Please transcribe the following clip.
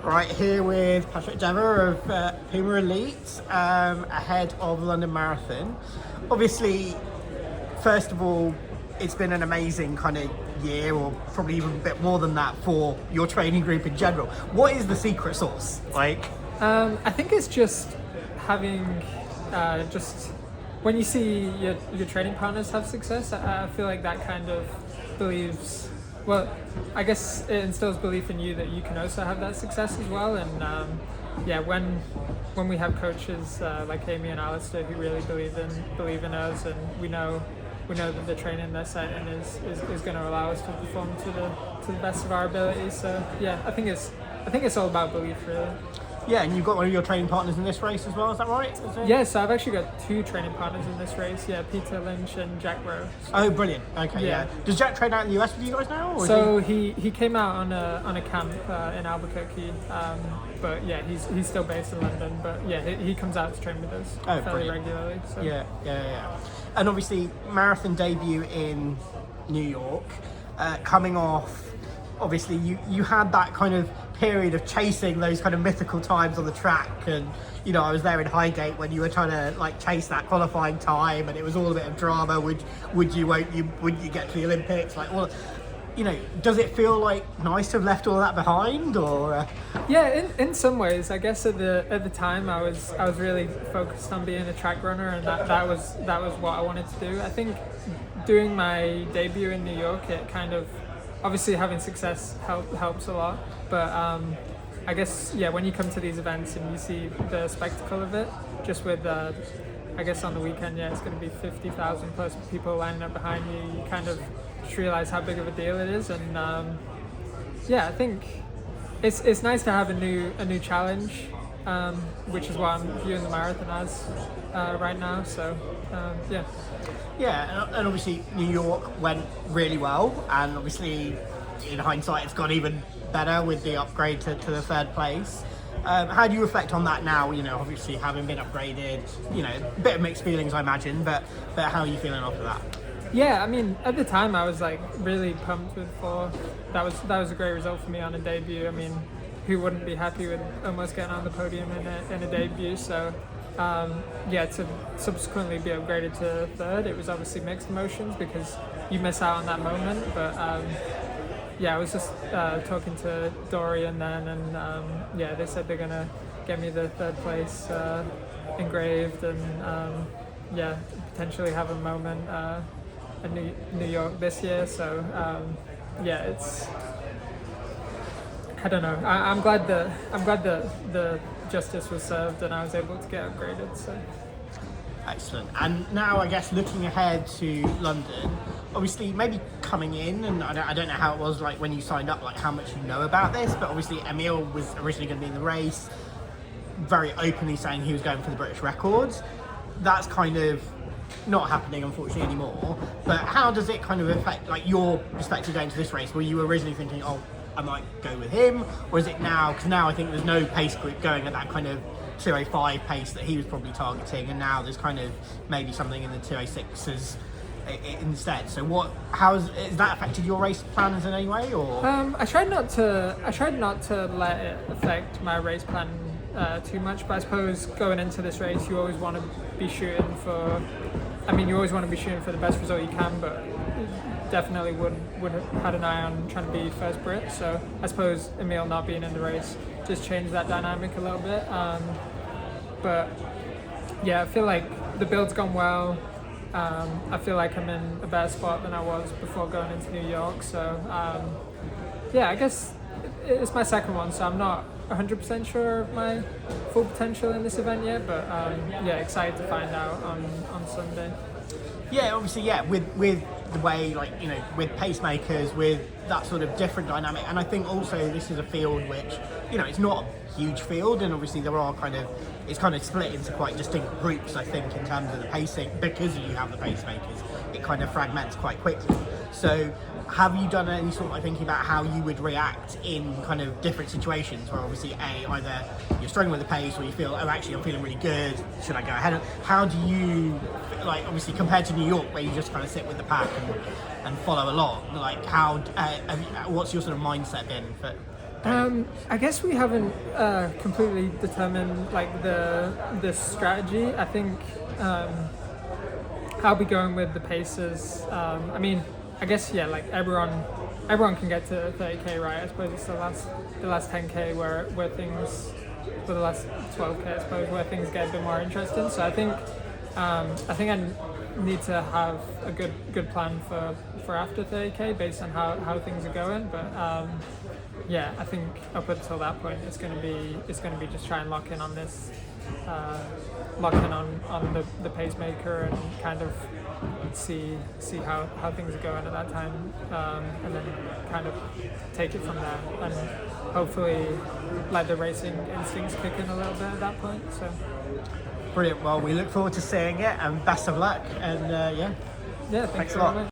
Right here with Patrick Dever of Puma Elite, ahead of the London Marathon. Obviously, first of all, it's been an amazing kind of year, or probably even a bit more than that, for your training group in general. What is the secret sauce? I think it's just having, just when you see your training partners have success, I feel like that kind of believes, well, I guess it instills belief in you that you can also have that success as well. And when we have coaches like Amy and Alistair who really believe in us, and we know that the training they're setting is going to allow us to perform to the best of our abilities. So yeah, I think it's all about belief, really. Yeah, and you've got one of your training partners in this race as well, is that right? Yeah, so I've actually got two training partners in this race. Yeah, Peter Lynch and Jack Rowe. Oh, brilliant. Okay, yeah. Does Jack train out in the US with you guys now? Or so he came out on a camp in Albuquerque, but yeah, he's still based in London. But yeah, he comes out to train with us fairly regularly. So. Yeah. And obviously, marathon debut in New York, coming off. Obviously, you had that kind of period of chasing those kind of mythical times on the track, and I was there in Highgate when you were trying to chase that qualifying time, and it was all a bit of drama. Wouldn't you get to the Olympics? Does it feel nice to have left all that behind, or? Yeah, in some ways, I guess at the time I was really focused on being a track runner, and that was what I wanted to do. I think doing my debut in New York, it kind of, obviously having success helps a lot, but I guess when you come to these events and you see the spectacle of it, just with I guess on the weekend, it's going to be 50,000 plus people lining up behind you. You kind of just realize how big of a deal it is, and I think it's nice to have a new challenge, which is what I'm viewing the marathon as right now. So yeah. Yeah, and obviously New York went really well, and obviously in hindsight it's gone even better with the upgrade to the third place. How do you reflect on that now, obviously having been upgraded, a bit of mixed feelings I imagine, but how are you feeling after that? Yeah, I mean, at the time I was really pumped with 4. That was a great result for me on a debut. I mean, who wouldn't be happy with almost getting on the podium in a debut? So to subsequently be upgraded to third, it was obviously mixed emotions because you miss out on that moment. But I was just talking to Dorian then, and they said they're gonna get me the third place engraved, and potentially have a moment in New York this year. So it's, I don't know. I'm glad that the justice was served and I was able to get upgraded. So excellent. And now, I guess, looking ahead to London, obviously maybe coming in, and I don't know how it was when you signed up, how much you know about this, but obviously Emil was originally going to be in the race, very openly saying he was going for the British records. That's kind of not happening, unfortunately, anymore. But how does it kind of affect your perspective going to this race? Were you originally thinking, I might go with him, or is it now? Because now I think there's no pace group going at that kind of 2:05 pace that he was probably targeting, and now there's kind of maybe something in the 2:06s instead. So has that affected your race plans in any way, or? I tried not to let it affect my race plan too much, but I suppose going into this race, you always want to be shooting for. You always want to be shooting for the best result you can, but definitely would have had an eye on trying to be first Brit. So I suppose Emil not being in the race just changed that dynamic a little bit. But I feel like the build's gone well. I feel like I'm in a better spot than I was before going into New York. So I guess it's my second one, so I'm not 100% sure of my full potential in this event yet, but excited to find out on Sunday. Yeah, obviously, with the way, with pacemakers, with that sort of different dynamic, and I think also this is a field which, it's not a huge field, and obviously it's kind of split into quite distinct groups, I think, in terms of the pacing, because you have the pacemakers, it kind of fragments quite quickly. So have you done any sort of thinking about how you would react in kind of different situations where obviously either you're struggling with the pace, or you feel, actually I'm feeling really good, should I go ahead? How do you, obviously compared to New York where you just kind of sit with the pack and follow along, what's your sort of mindset been for? I guess we haven't completely determined like the strategy. I think I'll be going with the paces. I mean, I guess yeah, like everyone can get to 30k, right? I suppose it's the last 10k where things, for the last 12k, I suppose, where things get a bit more interesting. So I think I need to have a good plan for after 30k based on how things are going. But yeah, I think up until that point, it's going to be just try and lock in on this, lock in on the pacemaker and kind of see how things are going at that time, and then kind of take it from there, and hopefully let the racing instincts kick in a little bit at that point. So Brilliant. Well, we look forward to seeing it, and best of luck. And yeah, yeah, thanks a lot.